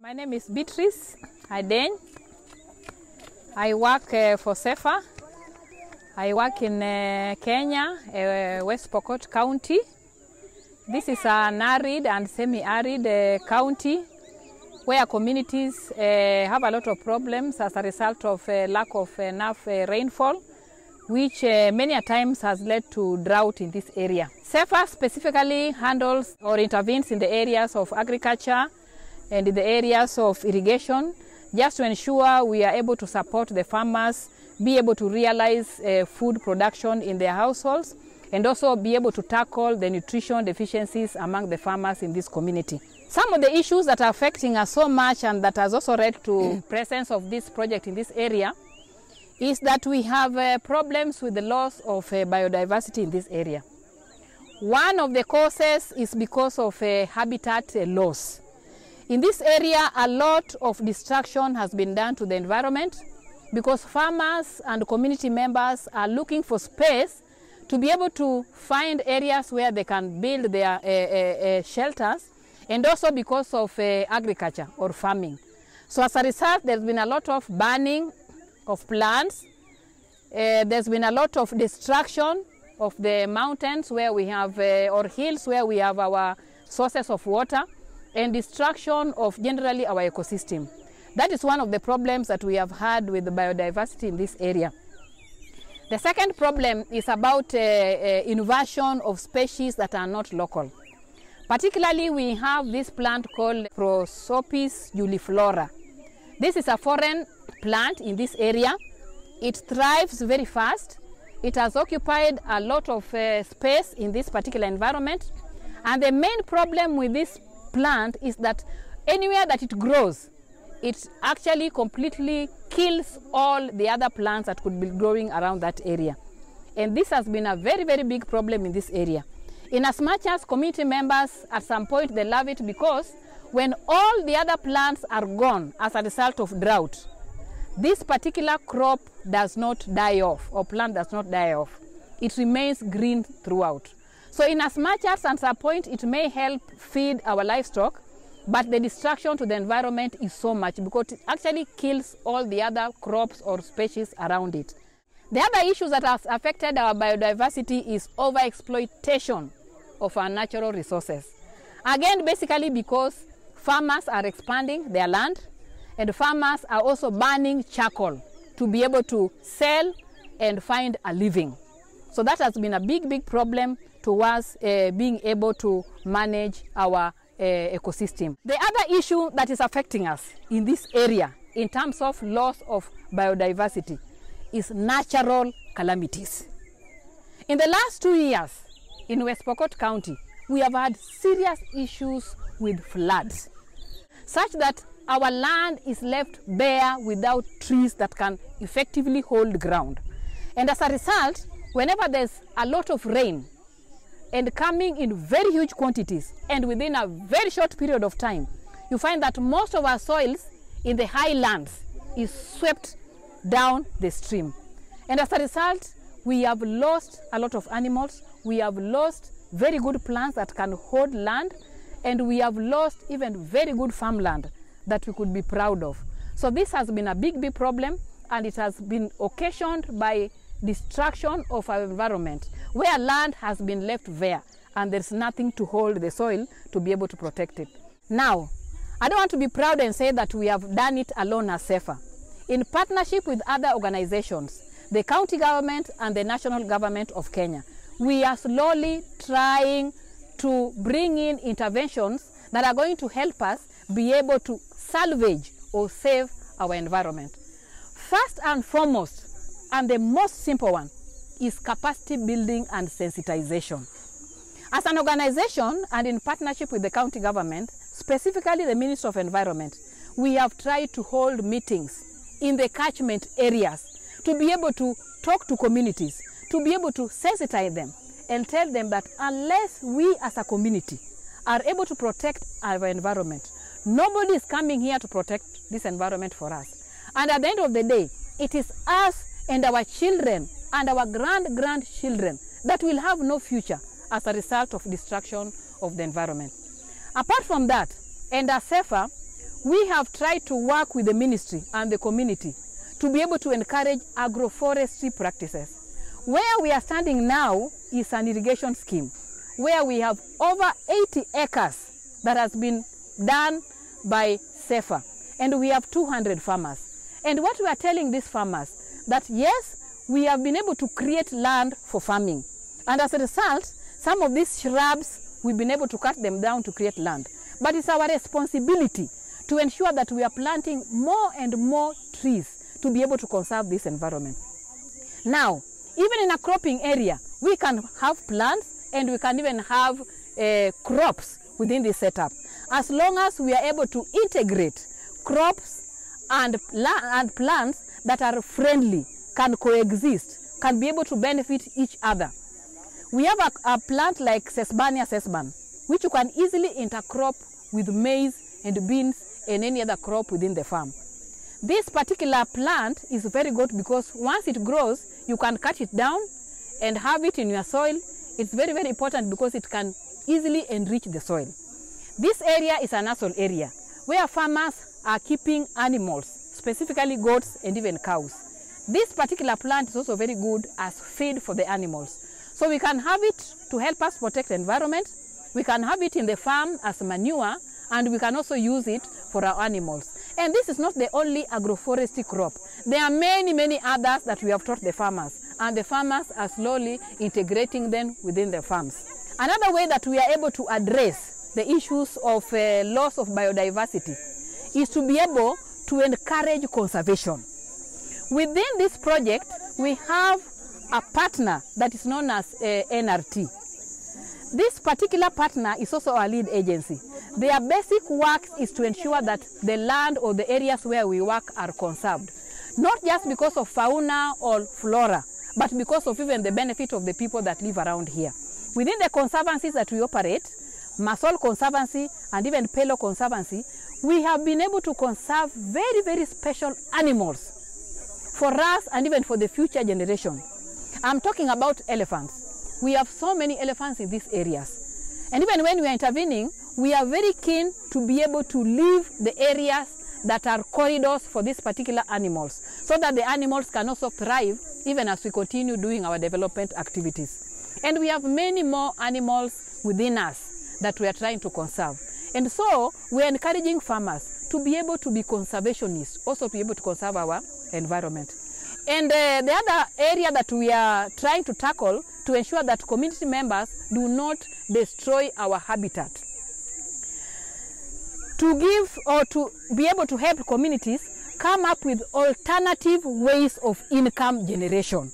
My name is Beatrice Aden. I work for CEFA. I work in Kenya, WestPokot County. This is an arid and semi-arid county where communities have a lot of problems as a result of lack of enough rainfall, which many a times has led to drought in this area. CEFA specifically handles or intervenes in the areas of agriculture and in the areas of irrigation, just to ensure we are able to support the farmers, be able to realize food production in their households, and also be able to tackle the nutrition deficiencies among the farmers in this community. Some of the issues that are affecting us so much and that has also led to presence of this project in this area is that we have problems with the loss of biodiversity in this area. One of the causes is because of habitat loss. In this area, a lot of destruction has been done to the environment because farmers and community members are looking for space to be able to find areas where they can build their shelters, and also because of agriculture or farming. So as a result, there's been a lot of burning of plants. There's been a lot of destruction of the mountains where we have, or hills where we have our sources of water, and destruction of generally our ecosystem. That is one of the problems that we have had with the biodiversity in this area. The second problem is about invasion of species that are not local. Particularly, we have this plant called Focsiv juliflora. This is a foreign plant in this area. It thrives very fast. It has occupied a lot of space in this particular environment. And the main problem with this plant is that anywhere that it grows, it actually completely kills all the other plants that could be growing around that area. And this has been a very, very big problem in this area. In as much as community members at some point they love it, because when all the other plants are gone as a result of drought, this particular crop does not die off, or plant does not die off. It remains green throughout. So in as much as at some point it may help feed our livestock, but the destruction to the environment is so much because it actually kills all the other crops or species around it. The other issue that has affected our biodiversity is overexploitation of our natural resources. Again, basically because farmers are expanding their land, and farmers are also burning charcoal to be able to sell and find a living. So that has been a big, big problem towards being able to manage our ecosystem. The other issue that is affecting us in this area in terms of loss of biodiversity is natural calamities. In the last 2 years in WestPokot County, we have had serious issues with floods, such that our land is left bare without trees that can effectively hold ground. And as a result, whenever there's a lot of rain and coming in very huge quantities and within a very short period of time, you find that most of our soils in the highlands is swept down the stream. And as a result, we have lost a lot of animals, we have lost very good plants that can hold land, and we have lost even very good farmland that we could be proud of. So this has been a big, big problem, and it has been occasioned by destruction of our environment, where land has been left bare and there's nothing to hold the soil to be able to protect it. Now, I don't want to be proud and say that we have done it alone as CEFA. In partnership with other organizations, the county government and the national government of Kenya, we are slowly trying to bring in interventions that are going to help us be able to salvage or save our environment. First and foremost, and the most simple one, is capacity building and sensitization. As an organization and in partnership with the county government, specifically the Ministry of Environment, we have tried to hold meetings in the catchment areas to be able to talk to communities, to be able to sensitize them and tell them that unless we as a community are able to protect our environment, nobody is coming here to protect this environment for us. And at the end of the day, it is us and our children and our grandchildren that will have no future as a result of destruction of the environment. Apart from that, and as CEFA, we have tried to work with the ministry and the community to be able to encourage agroforestry practices. Where we are standing now is an irrigation scheme where we have over 80 acres that has been done by CEFA, and we have 200 farmers. And what we are telling these farmers, that yes, we have been able to create land for farming. And as a result, some of these shrubs, we've been able to cut them down to create land. But it's our responsibility to ensure that we are planting more and more trees to be able to conserve this environment. Now, even in a cropping area, we can have plants and we can even have crops within this setup. As long as we are able to integrate crops and plants that are friendly, can coexist, can be able to benefit each other. We have a plant like Sesbania sesban, which you can easily intercrop with maize and beans and any other crop within the farm. This particular plant is very good because once it grows, you can cut it down and have it in your soil. It's very, very important because it can easily enrich the soil. This area is a natural area where farmers are keeping animals, specifically goats and even cows. This particular plant is also very good as feed for the animals. So we can have it to help us protect the environment. We can have it in the farm as manure, and we can also use it for our animals. And this is not the only agroforestry crop. There are many, many others that we have taught the farmers, and the farmers are slowly integrating them within the farms. Another way that we are able to address the issues of loss of biodiversity is to be able to encourage conservation. Within this project, we have a partner that is known as NRT. This particular partner is also our lead agency. Their basic work is to ensure that the land or the areas where we work are conserved. Not just because of fauna or flora, but because of even the benefit of the people that live around here. Within the conservancies that we operate, Masol Conservancy and even Pelo Conservancy, we have been able to conserve very, very special animals for us and even for the future generation. I'm talking about elephants. We have so many elephants in these areas. And even when we are intervening, we are very keen to be able to leave the areas that are corridors for these particular animals, so that the animals can also thrive even as we continue doing our development activities. And we have many more animals within us that we are trying to conserve. And so we are encouraging farmers to be able to be conservationists, also to be able to conserve our environment. And the other area that we are trying to tackle to ensure that community members do not destroy our habitat. To give or to be able to help communities come up with alternative ways of income generation.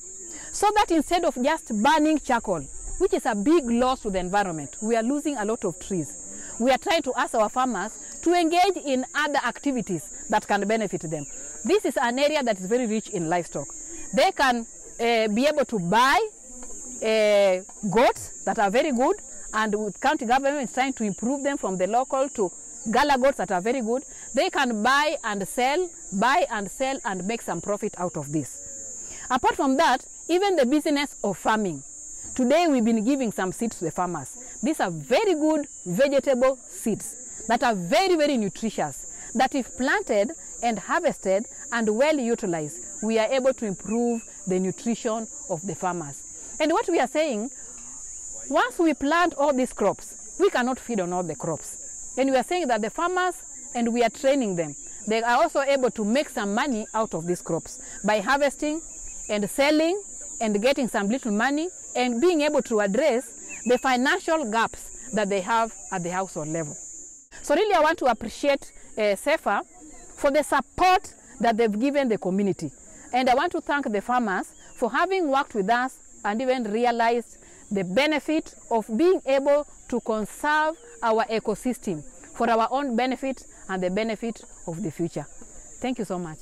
So that instead of just burning charcoal, which is a big loss to the environment, we are losing a lot of trees. We are trying to ask our farmers to engage in other activities that can benefit them. This is an area that is very rich in livestock. They can be able to buy goats that are very good, and with county government is trying to improve them from the local to gala goats that are very good. They can buy and sell and make some profit out of this. Apart from that, even the business of farming. Today we've been giving some seeds to the farmers. These are very good vegetable seeds that are very, very nutritious, that if planted and harvested and well utilized, we are able to improve the nutrition of the farmers. And what we are saying, once we plant all these crops, we cannot feed on all the crops. And we are saying that the farmers, and we are training them, they are also able to make some money out of these crops by harvesting and selling and getting some little money and being able to address the financial gaps that they have at the household level. So really I want to appreciate CEFA for the support that they've given the community. And I want to thank the farmers for having worked with us and even realized the benefit of being able to conserve our ecosystem for our own benefit and the benefit of the future. Thank you so much.